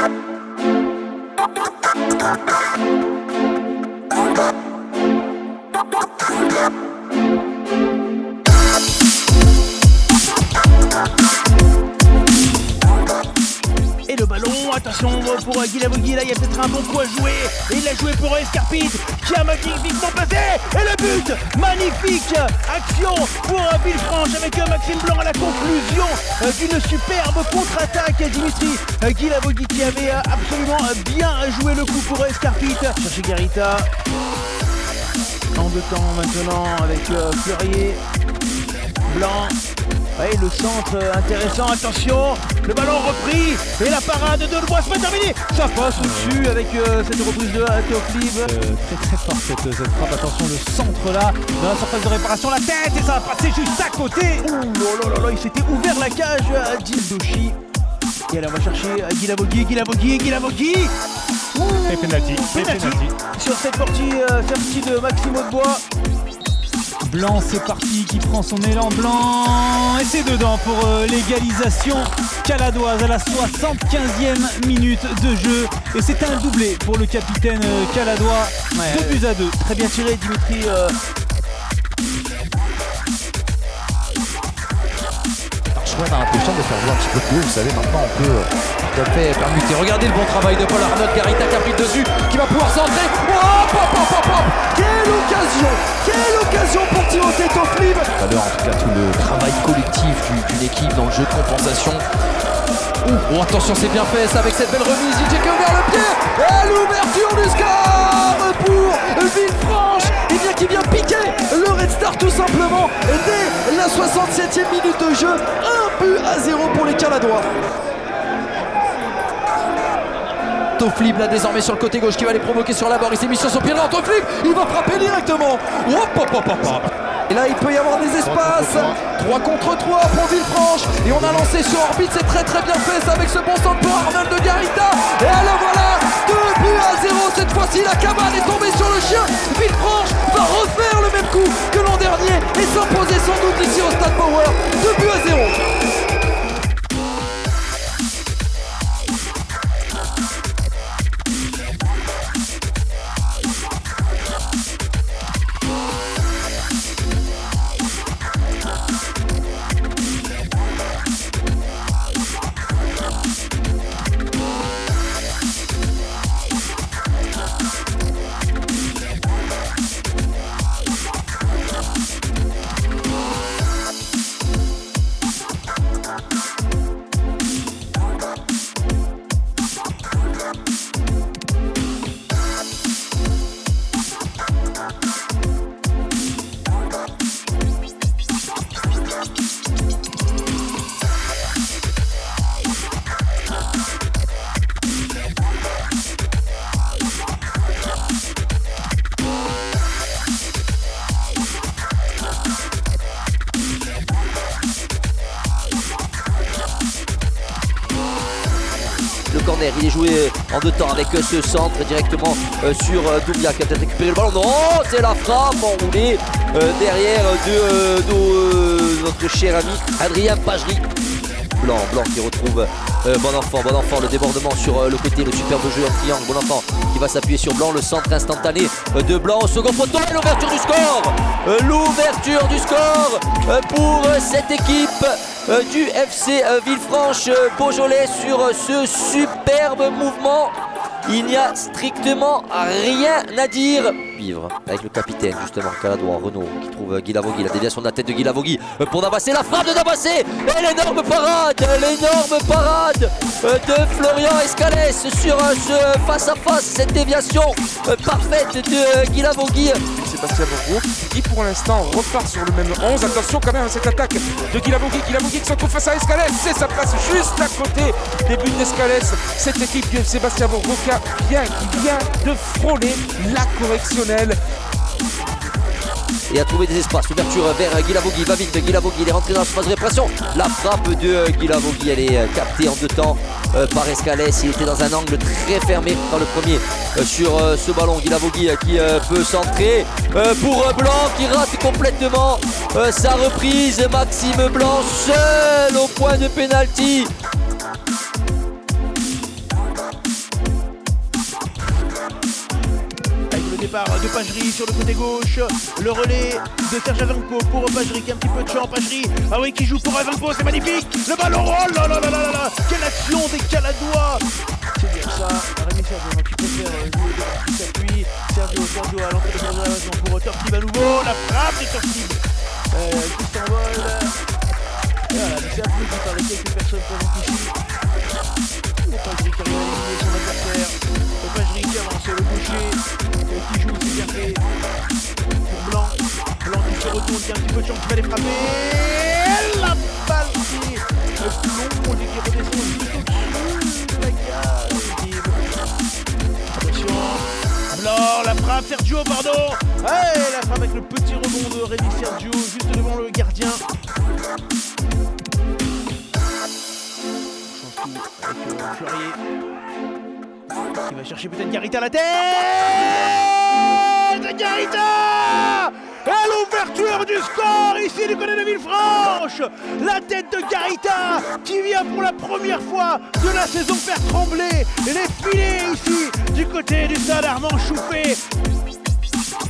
Et le ballon, attention pour Guilavogui, là il y a peut-être un bon coup à jouer. Et il l'a joué pour Escarpite qui a magnifiquement passé. Et le but, magnifique action pour Villefranche avec Maxime Blanc à la conclusion d'une superbe contre-attaque. Dimitri Guilavogui qui avait absolument bien joué le coup pour Escarpite. Chercher Garita. En deux temps maintenant avec Fleurier. Blanc. Et le centre intéressant, attention, le ballon repris et la parade de Lebois, c'est pas terminé. Ça passe au-dessus avec cette reprise de Théophile. Très fort cette frappe, attention le centre là, dans la surface de réparation, la tête et ça va passer juste à côté. Ouh là là, il s'était ouvert la cage à Dildoshi. Et là on va chercher Guilavogui. Et penalty. Sur cette sortie de Maxime Audebois. Blanc, c'est parti, qui prend son élan. Blanc, et c'est dedans pour l'égalisation caladoise à la 75e minute de jeu. Et c'est un doublé pour le capitaine caladois. 2-2. Très bien tiré, Dimitri. Choix dans la position de faire jouer un petit peu plus haut, vous savez, maintenant on peut tout à fait permuter. Regardez le bon travail de Paul Arnaud, Garita qui a pris dessus, qui va pouvoir centrer. Quelle occasion pour Timothée Toflib. Tout à l'heure, en tout cas, tout le travail collectif d'une équipe dans le jeu de compensation. Oh, attention, c'est bien fait, ça, avec cette belle remise. DJ qui a ouvert le pied. Et l'ouverture du score pour Villefranche. Et bien qui vient piquer le Red Star tout simplement dès la 67e minute de jeu. 1-0 pour les Caladois. Toflib là désormais sur le côté gauche qui va les provoquer sur la barre. Il s'est mis sur son pied droit. Toflib, il va frapper directement. Et là il peut y avoir des espaces. 3 contre 3 pour Villefranche. Et on a lancé sur orbite, c'est très bien fait ça, avec ce bon centre pour Arnold de Garita. Et alors voilà, 2-0. Cette fois-ci la cabane est tombée sur le chien. Villefranche va refaire le même coup que l'an dernier et s'imposer sans doute ici au Stade Power. 2-0. Le corner, il est joué en deux temps avec ce centre directement sur Doumbia qui a peut-être récupéré le ballon. Non, c'est la frappe enroulée derrière de notre cher ami Adrien Pagerie. Blanc qui retrouve bon enfant, le débordement sur le côté, le superbe jeu en triangle. Bon enfant qui va s'appuyer sur Blanc, le centre instantané de Blanc au second poteau et l'ouverture du score. L'ouverture du score pour cette équipe du FC Villefranche Beaujolais sur ce superbe mouvement. Il n'y a strictement rien à dire. Vivre avec le capitaine justement caladois Renaud qui trouve Guilavogui, la déviation de la tête de Guilavogui pour Dabassé, la frappe de Dabassé et l'énorme parade de Florian Escalès sur ce face à face, cette déviation parfaite de Guilavogui. Sébastien Bourgour qui pour l'instant repart sur le même 11. Attention quand même à cette attaque de Guilavogui qui se retrouve face à Escalès, c'est sa place juste à côté des buts d'Escalès. Cette équipe du FC Sébastien Bourgour qui vient de frôler la correctionnelle. Et a trouvé des espaces, ouverture vers Guilavogui, va vite Guilavogui, il est rentré dans la surface de répression. La frappe de Guilavogui, elle est captée en deux temps par Escalès. Il était dans un angle très fermé dans le premier sur ce ballon. Guilavogui qui peut centrer pour Blanc qui rate complètement sa reprise. Maxime Blanc seul au point de pénalty. part de Pagerie sur le côté gauche. Le relais de Serge Avanko pour Pagerie qui a un petit peu de champ. Pagerie, ah oui, qui joue pour Avanko, c'est magnifique. Le ballon, oh là là là là là, quelle action des Caladois. C'est bien ça, Rémi Sergio qui préfère jouer devant, qui s'appuie. Sergio à l'entrée de la maison pour Tortib à nouveau. La frappe de Tortib qui s'envole. Et voilà, c'est applaudi par les quelques personnes présentes ici. Et Pagerie qui arrive à éliminer son adversaire. Et Pagerie qui avance, le boucher qui joue, c'est bien fait. Pour Blanc. Blanc qui se retourne, qui a un petit peu de champ, qui va les frapper. Et la balle qui plonge et qui redescend juste au-dessus de la cage. Attention. Blanc, la frappe, Sergio, pardon. Hey, la frappe avec le petit rebond de Rémi Sergio, juste devant le gardien. Avec Fleurier qui va chercher peut-être Garita à la tête. Garita et l'ouverture du score ici du côté de Villefranche. La tête de Garita qui vient pour la première fois de la saison faire trembler les filets ici du côté du stade Armand Chouffé.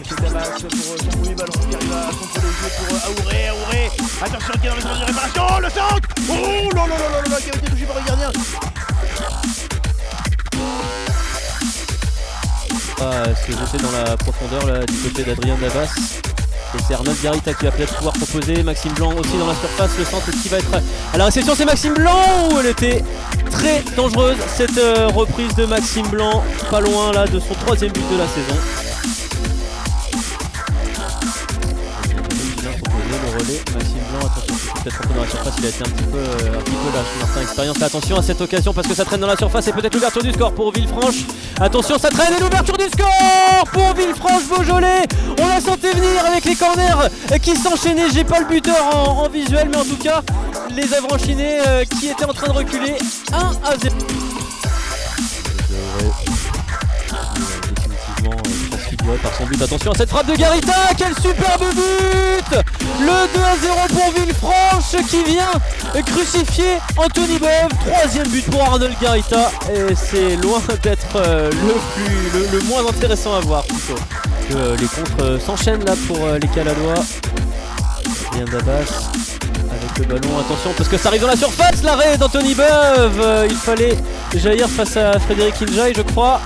C'est Damas pour son premier ballon qui arrive à contrôler le jeu pour Aouré. Aouré, attention qui est dans le centre de réparation. Le centre, oh là là là là là, qui a été touché par le gardien. Se jeter dans la profondeur là, du côté d'Adrien Navas. Et c'est Arnold Garita qui va peut-être pouvoir proposer. Maxime Blanc aussi dans la surface. Le centre qui va être à la réception, c'est Maxime Blanc. Elle était très dangereuse cette reprise de Maxime Blanc. Pas loin là de son 3e but de la saison. Il vient proposer le relais. Maxime Blanc, attention, peut-être un peu dans la surface. Il a été un petit peu lâche. Martin expérience. Attention à cette occasion parce que ça traîne dans la surface. Et peut-être l'ouverture du score pour Villefranche. Attention, ça traîne et l'ouverture du score pour Villefranche-Beaujolais. On la sentait venir avec les corners qui s'enchaînaient. J'ai pas le buteur en visuel, mais en tout cas, les Avranchinais qui étaient en train de reculer 1-0. Définitivement transfiguré par son but. Attention à cette frappe de Garita. Quel superbe but. Le 2-0 pour Villefranche qui vient crucifier Anthony Boeuf. 3e but pour Arnold Garita. Et c'est loin d'être le moins intéressant à voir plutôt. Que les contres s'enchaînent là pour les Caladois. Bien Dabas avec le ballon. Attention parce que ça arrive dans la surface. L'arrêt d'Anthony Boeuf. Il fallait jaillir face à Frédéric Injaï, je crois.